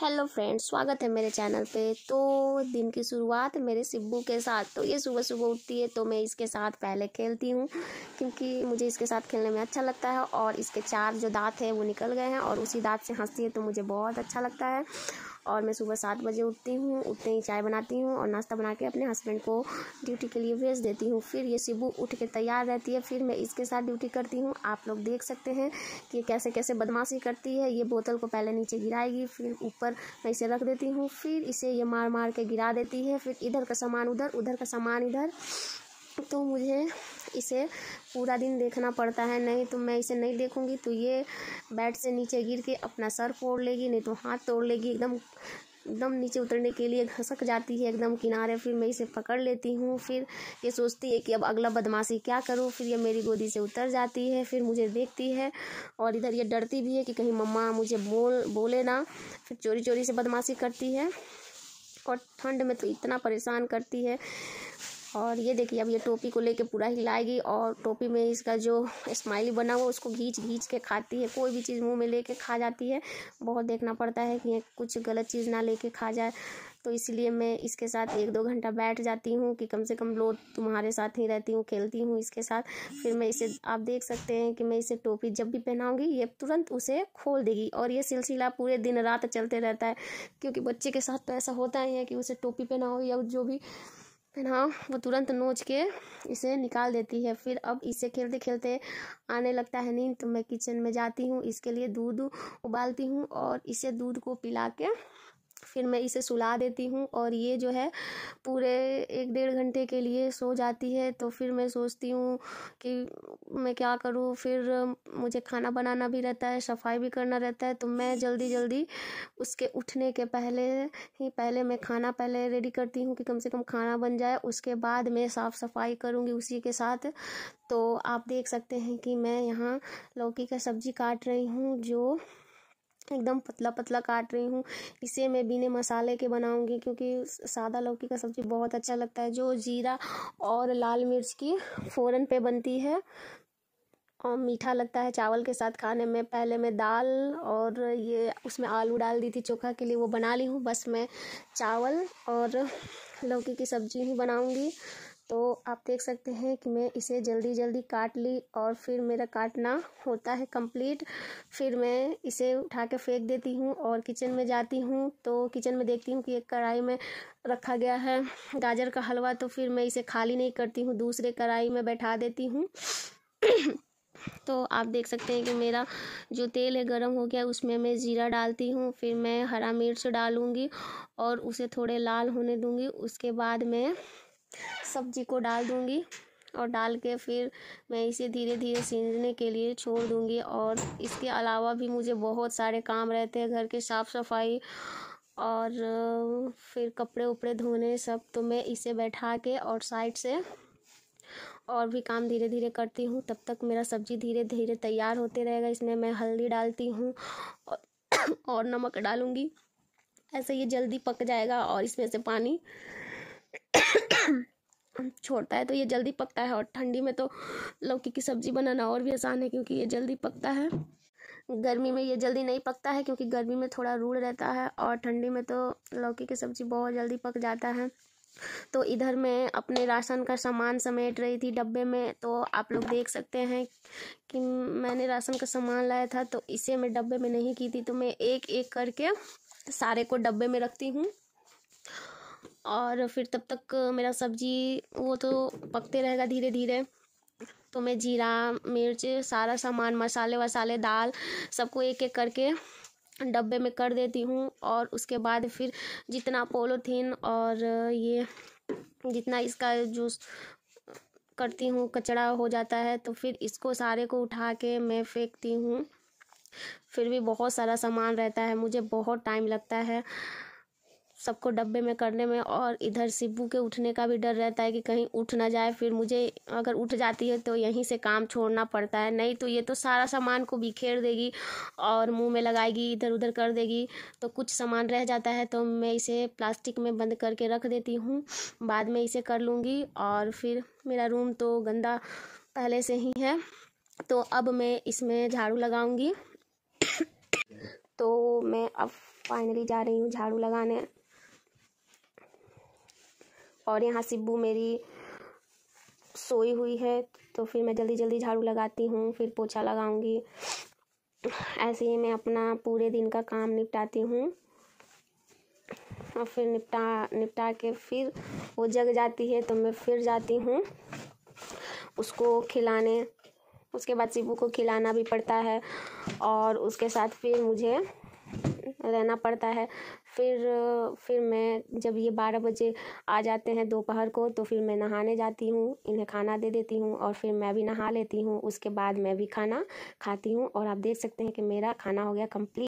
Hello friends, स्वागत है मेरे चैनल पे। तो दिन की शुरुआत मेरे सिब्बू के साथ। तो ये सुबह सुबह उठती है तो मैं इसके साथ पहले खेलती हूँ, क्योंकि मुझे इसके साथ खेलने में अच्छा लगता है। और इसके 4 जो दांत हैं वो निकल गए हैं और उसी दांत से हंसती है तो मुझे बहुत अच्छा लगता है। और मैं सुबह 7 बजे उठती हूँ, उठते ही चाय बनाती हूँ और नाश्ता बना के अपने हस्बैंड को ड्यूटी के लिए भेज देती हूँ। फिर ये सिब्बू उठ के तैयार रहती है, फिर मैं इसके साथ ड्यूटी करती हूँ। आप लोग देख सकते हैं कि कैसे कैसे बदमाशी करती है। ये बोतल को पहले नीचे गिराएगी, फिर ऊपर मैं इसे रख देती हूँ, फिर इसे ये मार मार के गिरा देती है। फिर इधर का सामान उधर, उधर का सामान इधर। तो मुझे इसे पूरा दिन देखना पड़ता है, नहीं तो मैं इसे नहीं देखूंगी तो ये बेड से नीचे गिर के अपना सर फोड़ लेगी, नहीं तो हाथ तोड़ लेगी। एकदम नीचे उतरने के लिए घसक जाती है एकदम किनारे। फिर मैं इसे पकड़ लेती हूँ। फिर ये सोचती है कि अब अगला बदमाशी क्या करूँ। फिर ये मेरी गोदी से उतर जाती है, फिर मुझे देखती है और इधर ये डरती भी है कि कहीं मम्मा मुझे बोले ना। फिर चोरी चोरी से बदमाशी करती है और ठंड में तो इतना परेशान करती है। और ये देखिए, अब ये टोपी को लेके पूरा हिलाएगी और टोपी में इसका जो स्माइली बना हुआ उसको घींच घींच के खाती है। कोई भी चीज़ मुंह में लेके खा जाती है। बहुत देखना पड़ता है कि ये कुछ गलत चीज़ ना लेके खा जाए। तो इसलिए मैं इसके साथ 1-2 घंटा बैठ जाती हूँ कि कम से कम लो तुम्हारे साथ ही रहती हूँ, खेलती हूँ इसके साथ। फिर मैं इसे, आप देख सकते हैं कि मैं इसे टोपी जब भी पहनाऊँगी ये तुरंत उसे खोल देगी और ये सिलसिला पूरे दिन रात चलते रहता है। क्योंकि बच्चे के साथ तो ऐसा होता ही है कि उसे टोपी पहनाओ या जो भी पहनाओ वो तुरंत नोच के इसे निकाल देती है। फिर अब इसे खेलते खेलते आने लगता है नींद, तो मैं किचन में जाती हूँ, इसके लिए दूध उबालती हूँ और इसे दूध को पिला के फिर मैं इसे सुला देती हूँ। और ये जो है पूरे 1-1.5 घंटे के लिए सो जाती है। तो फिर मैं सोचती हूँ कि मैं क्या करूँ। फिर मुझे खाना बनाना भी रहता है, सफाई भी करना रहता है। तो मैं जल्दी जल्दी उसके उठने के पहले मैं खाना पहले रेडी करती हूँ कि कम से कम खाना बन जाए। उसके बाद मैं साफ़ सफाई करूँगी उसी के साथ। तो आप देख सकते हैं कि मैं यहाँ लौकी का सब्जी काट रही हूँ, जो एकदम पतला पतला काट रही हूँ। इसे मैं बिना मसाले के बनाऊंगी, क्योंकि सादा लौकी का सब्ज़ी बहुत अच्छा लगता है, जो जीरा और लाल मिर्च की फ़ोरन पे बनती है और मीठा लगता है चावल के साथ खाने में। पहले मैं दाल और ये उसमें आलू डाल दी थी चोखा के लिए, वो बना ली हूँ। बस मैं चावल और लौकी की सब्ज़ी ही बनाऊंगी। तो आप देख सकते हैं कि मैं इसे जल्दी जल्दी काट ली और फिर मेरा काटना होता है कंप्लीट। फिर मैं इसे उठा के फेंक देती हूँ और किचन में जाती हूँ। तो किचन में देखती हूँ कि एक कढ़ाई में रखा गया है गाजर का हलवा। तो फिर मैं इसे खाली नहीं करती हूँ, दूसरे कढ़ाई में बैठा देती हूँ। तो आप देख सकते हैं कि मेरा जो तेल है गर्म हो गया, उसमें मैं जीरा डालती हूँ। फिर मैं हरा मिर्च डालूँगी और उसे थोड़े लाल होने दूँगी। उसके बाद मैं सब्जी को डाल दूँगी और डाल के फिर मैं इसे धीरे धीरे सीजने के लिए छोड़ दूँगी। और इसके अलावा भी मुझे बहुत सारे काम रहते हैं, घर के साफ़ सफाई और फिर कपड़े उपड़े धोने सब। तो मैं इसे बैठा के और साइड से और भी काम धीरे धीरे करती हूँ। तब तक मेरा सब्ज़ी धीरे धीरे तैयार होते रहेगा। इसमें मैं हल्दी डालती हूँ और नमक डालूँगी, ऐसे ये जल्दी पक जाएगा। और इसमें से पानी छोड़ता है तो ये जल्दी पकता है। और ठंडी में तो लौकी की सब्ज़ी बनाना और भी आसान है, क्योंकि ये जल्दी पकता है। गर्मी में ये जल्दी नहीं पकता है, क्योंकि गर्मी में थोड़ा रूढ़ रहता है और ठंडी में तो लौकी की सब्ज़ी बहुत जल्दी पक जाता है। तो इधर मैं अपने राशन का सामान समेट रही थी डब्बे में। तो आप लोग देख सकते हैं कि मैंने राशन का सामान लाया था, तो इसे मैं डब्बे में नहीं की थी। तो मैं एक एक करके सारे को डब्बे में रखती हूँ और फिर तब तक मेरा सब्जी वो तो पकते रहेगा धीरे धीरे। तो मैं जीरा मिर्च सारा सामान, मसाले वसाले, दाल, सबको एक एक करके डब्बे में कर देती हूँ। और उसके बाद फिर जितना पॉलीथीन और ये जितना इसका जो करती हूँ कचरा हो जाता है, तो फिर इसको सारे को उठा के मैं फेंकती हूँ। फिर भी बहुत सारा सामान रहता है, मुझे बहुत टाइम लगता है सबको डब्बे में करने में। और इधर सिब्बू के उठने का भी डर रहता है कि कहीं उठ ना जाए। फिर मुझे अगर उठ जाती है तो यहीं से काम छोड़ना पड़ता है, नहीं तो ये तो सारा सामान को बिखेर देगी और मुंह में लगाएगी, इधर उधर कर देगी। तो कुछ सामान रह जाता है तो मैं इसे प्लास्टिक में बंद करके रख देती हूँ, बाद में इसे कर लूँगी। और फिर मेरा रूम तो गंदा पहले से ही है, तो अब मैं इसमें झाड़ू लगाऊँगी। तो मैं अब फाइनली जा रही हूँ झाड़ू लगाने। और यहाँ सिब्बू मेरी सोई हुई है, तो फिर मैं जल्दी जल्दी झाड़ू लगाती हूँ, फिर पोछा लगाऊंगी। ऐसे ही मैं अपना पूरे दिन का काम निपटाती हूँ। और फिर निपटा के फिर वो जग जाती है तो मैं फिर जाती हूँ उसको खिलाने। उसके बाद सिब्बू को खिलाना भी पड़ता है और उसके साथ फिर मुझे रहना पड़ता है। फिर मैं जब ये 12 बजे आ जाते हैं दोपहर को, तो फिर मैं नहाने जाती हूँ, इन्हें खाना दे देती हूँ और फिर मैं भी नहा लेती हूँ। उसके बाद मैं भी खाना खाती हूँ और आप देख सकते हैं कि मेरा खाना हो गया कंप्लीट।